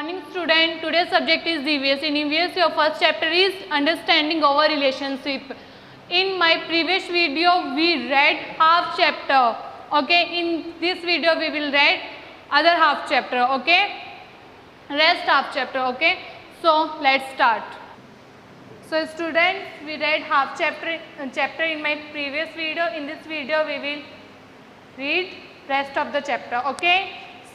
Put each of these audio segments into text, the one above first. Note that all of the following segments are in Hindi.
Morning student, today's subject is EVS. In EVS your first chapter is understanding our relationship. In my previous video we read half chapter, okay. In this video we will read other half chapter, okay, rest half chapter, okay. So let's start. So students, we read half chapter in my previous video. In this video we will read rest of the chapter, okay.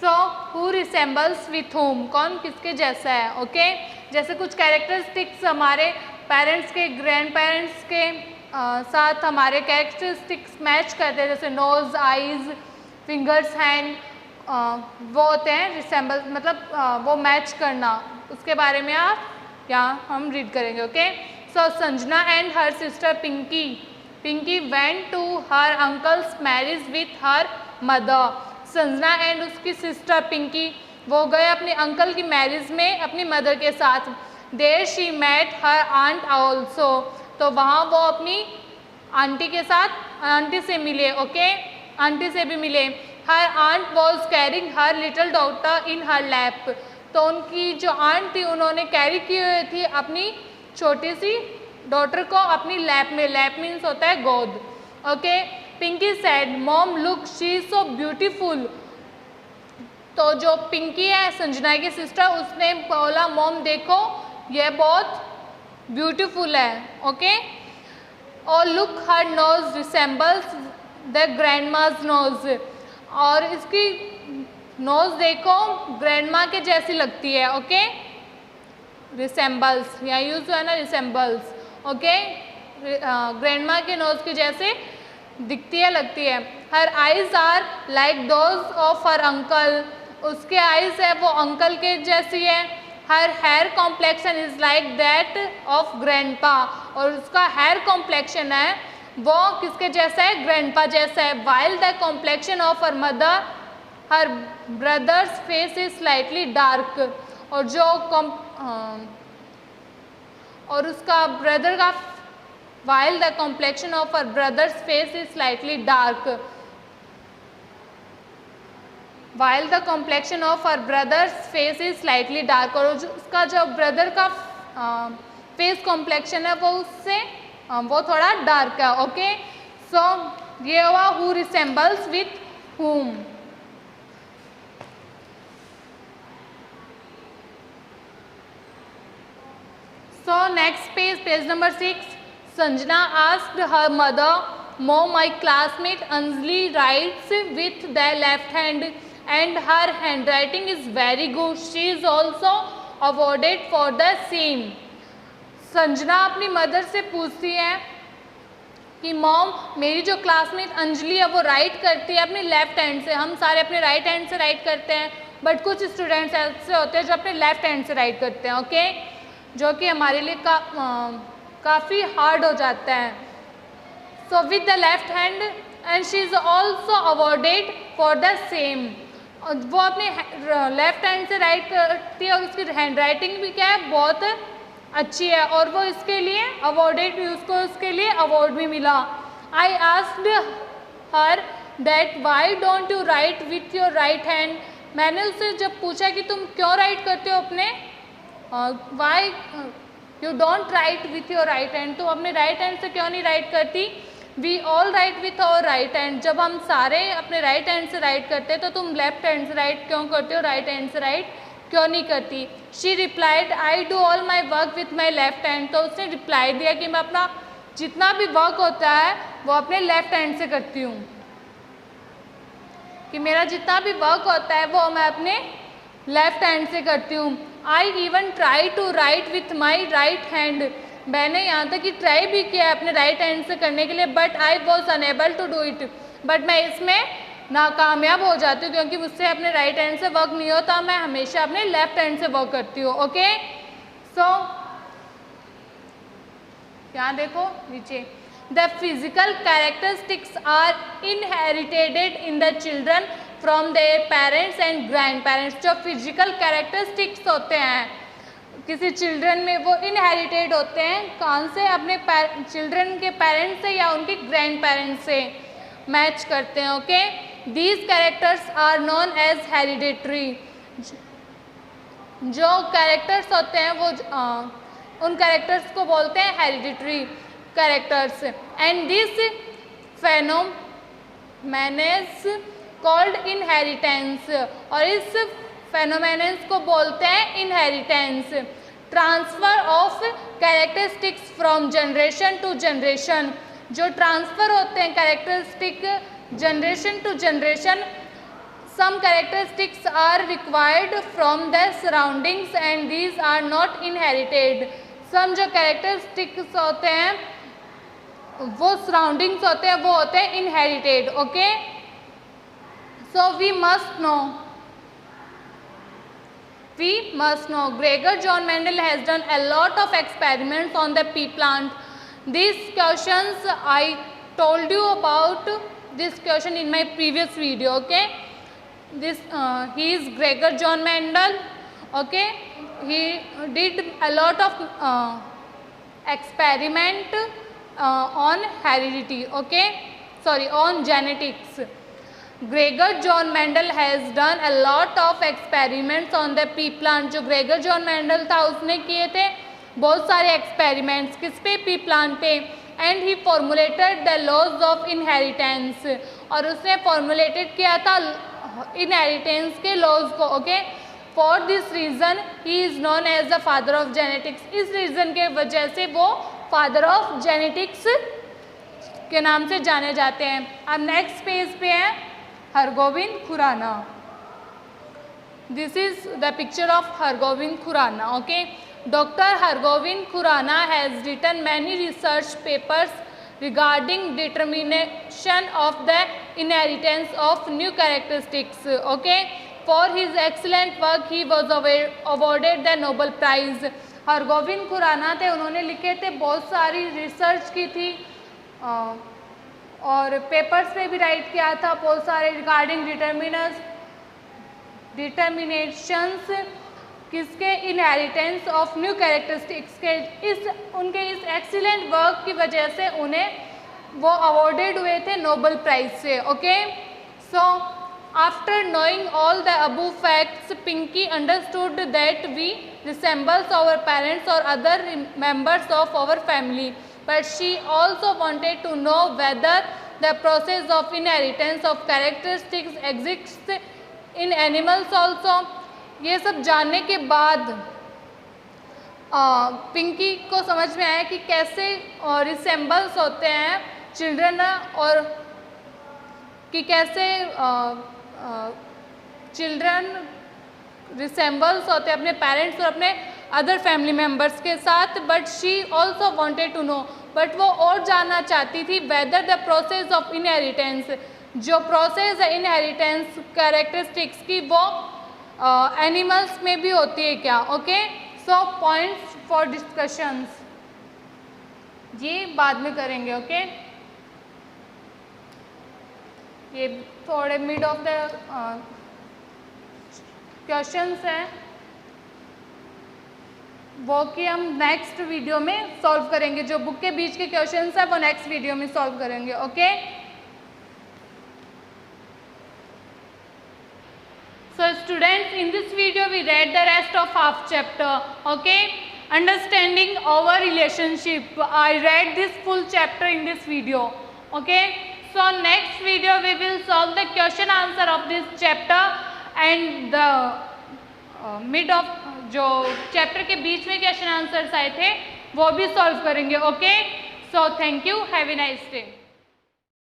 So who resembles with whom, कौन किसके जैसा है, ओके. जैसे कुछ कैरेक्टरिस्टिक्स हमारे पेरेंट्स के, ग्रैंड पेरेंट्स के साथ हमारे कैरेक्टरिस्टिक्स मैच करते हैं, जैसे नोज, आईज, फिंगर्स, हैंड, वो होते हैं रिसेंबल, मतलब वो मैच करना, उसके बारे में आप यहाँ हम रीड करेंगे, okay. So Sanjana and her sister Pinky went to her uncle's marriage with her mother. Sanjana एंड उसकी सिस्टर पिंकी वो गए अपने अंकल की मैरिज में अपनी मदर के साथ. There she met her aunt also, तो वहाँ वो अपनी आंटी के साथ, आंटी से मिले, ओके, आंटी से भी मिले. Her aunt was carrying her little daughter in her lap, तो उनकी जो आंट थी उन्होंने कैरी की हुई थी अपनी छोटी सी डॉटर को अपनी लैप में. लैप मीन्स होता है गोद, okay. Pinky said mom look she is so beautiful, तो जो पिंकी है संजना की सिस्टर, उसने बोला मॉम देखो ये बहुत ब्यूटीफुल है, ओके. और look her nose resembles the grandma's nose, और इसकी नोज देखो ग्रैंडमा के जैसी लगती है, ओके. रिसेंबल्स यहाँ यूज हुआ है ना, रिसेंबल्स, ओके. ग्रैंडमा के नोज के जैसे दिखती है, लगती है. Her eyes are like those of her uncle, उसके आइज है वो अंकल के जैसी है. Her hair complexion is like that of grandpa, और उसका हेयर कॉम्प्लेक्शन है वो किसके जैसा है, ग्रैंडपा जैसा है. While the complexion of her mother her brothers face is slightly dark, और जो और उसका ब्रदर का while the complexion of her brother's face is slightly dark, while the complexion of her brother's face is slightly dark, और उसका जो ब्रदर का फेस कॉम्प्लेक्शन है वो उससे वो थोड़ा डार्क है, ओके. सो ये हुआ who resembles with whom. So next page number 6. Sanjana asked her mother, Mom, my classmate Anjali writes with the left hand and her handwriting is very good. She is also awarded for the same. Sanjana अपनी मदर से पूछती है कि मॉम मेरी जो क्लासमेट अंजलि है वो राइट करती है अपने लेफ्ट हैंड से. हम सारे अपने राइट हैंड से राइट करते हैं, बट कुछ स्टूडेंट्स ऐसे होते हैं जो अपने लेफ्ट हैंड से राइट करते हैं, ओके, जो कि हमारे लिए काफ़ी हार्ड हो जाता है. So with the left hand and she is also awarded for the same. वो अपने लेफ्ट हैंड से राइट करती है और उसकी हैंड राइटिंग भी क्या है, बहुत अच्छी है, और वो इसके लिए अवॉर्डेड भी, उसको उसके लिए अवार्ड भी मिला. I asked her that why don't you right with your right hand, मैंने उससे जब पूछा कि तुम क्यों राइट करते हो अपने, why you don't write with your right hand, तो अपने राइट हैंड से क्यों नहीं राइट करती. We all write with our right hand, जब हम सारे अपने राइट हैंड से राइट करते हैं तो तुम लेफ्ट हैंड से राइट क्यों करते हो, राइट हैंड से राइट क्यों नहीं करती. She replied I do all my work with my left hand, तो उसने रिप्लाई दिया कि मैं अपना जितना भी वर्क होता है वो अपने लेफ्ट हैंड से करती हूँ, कि मेरा जितना भी वर्क होता है वो मैं अपने लेफ्ट हैंड से करती हूँ. I even try to write with my right hand, मैंने यहाँ तक कि ट्राई भी किया है अपने राइट हैंड से करने के लिए, but I was unable to do it, but मैं इसमें नाकामयाब हो जाती हूँ क्योंकि मुझसे अपने राइट हैंड से वर्क नहीं होता, मैं हमेशा अपने लेफ्ट हैंड से वर्क करती हूँ, ओके. सो यहाँ देखो नीचे, the physical characteristics are inherited in the children from their parents and grandparents. जो फिजिकल कैरेक्टरिस्टिक्स होते हैं किसी चिल्ड्रन में वो इनहेरिटेड होते हैं, कौन से, अपने चिल्ड्रन के पेरेंट्स से या उनके ग्रैंड पेरेंट्स से मैच करते हैं, okay. These characters are known as hereditary, जो कैरेक्टर्स होते हैं वो उन कैरेक्टर्स को बोलते हैं hereditary characters. And this phenomenon's called inheritance, और इस फेनोमेनस को बोलते हैं inheritance. Transfer of characteristics from generation to generation, जो ट्रांसफर होते हैं characteristic generation to generation, some characteristics are required from their surroundings and these are not inherited। some जो characteristics होते हैं वो surroundings होते हैं वो होते हैं inherited। Okay, so we must know Gregor John Mendel has done a lot of experiments on the pea plant। these questions I told you about this question in my previous video। okay, this he is Gregor John Mendel। okay, he did a lot of experiment on heredity, okay, sorry, on genetics। Gregor John Mendel has done a lot of experiments on the pea plant। जो Gregor John Mendel था उसने किए थे बहुत सारे एक्सपेरिमेंट्स किस पे, पी प्लांट पे। And he formulated the laws of inheritance, और उसने फॉर्मुलेटेड किया था इनहेरिटेंस के लॉज को। Okay, for this reason he is known as the father of genetics. इस रीज़न के वजह से वो फादर ऑफ जेनेटिक्स के नाम से जाने जाते हैं। अब नेक्स्ट पेज पे है Hargobind Khorana. This is the picture of Hargobind Khorana. Okay, doctor Hargobind Khorana has written many research papers regarding determination of the inheritance of new characteristics। okay, for his excellent work he was awarded the Nobel Prize। Hargobind Khorana थे, उन्होंने लिखे थे, बहुत सारी रिसर्च की थी और पेपर्स पे भी राइट किया था बहुत सारे रिगार्डिंग डिटर्मिनेशंस किसके, इनहेरिटेंस ऑफ न्यू कैरेक्टरिस्टिक्स के। उनके इस एक्सीलेंट वर्क की वजह से उन्हें वो अवॉर्डेड हुए थे नोबेल प्राइज से। Okay, so after knowing all the above facts Pinky understood that we resembles our parents और other members of our family, but she also wanted to know whether the process of inheritance of characteristics exist in animals also. ये सब जानने के बाद पिंकी को समझ में आया कि कैसे रिसेंबल्स होते हैं चिल्ड्रन, और कि कैसे चिल्ड्रन रिसेंबल्स होते हैं अपने पेरेंट्स और अपने अदर फैमिली मेम्बर्स के साथ। But she also wanted to know, but वो और जानना चाहती थी whether the process of inheritance, जो प्रोसेस है इनहेरिटेंस कैरेक्टरिस्टिक्स की वो एनिमल्स में भी होती है क्या। Okay, so points for discussions ये बाद में करेंगे। ओके, ये थोड़े मिड ऑफ द क्वेश्चंस हैं वो कि हम नेक्स्ट वीडियो में सॉल्व करेंगे। जो बुक के बीच के क्वेश्चंस हैं वो नेक्स्ट वीडियो में सॉल्व करेंगे। Okay, so students, in this video we read the rest of half chapter। okay, understanding our relationship, I read this full chapter in this video। okay, so next video we will solve the question answer of this chapter and the mid of जो chapter के बीच में क्वेश्चन आंसर्स आए थे वो भी सॉल्व करेंगे। okay, so thank you, have a nice day।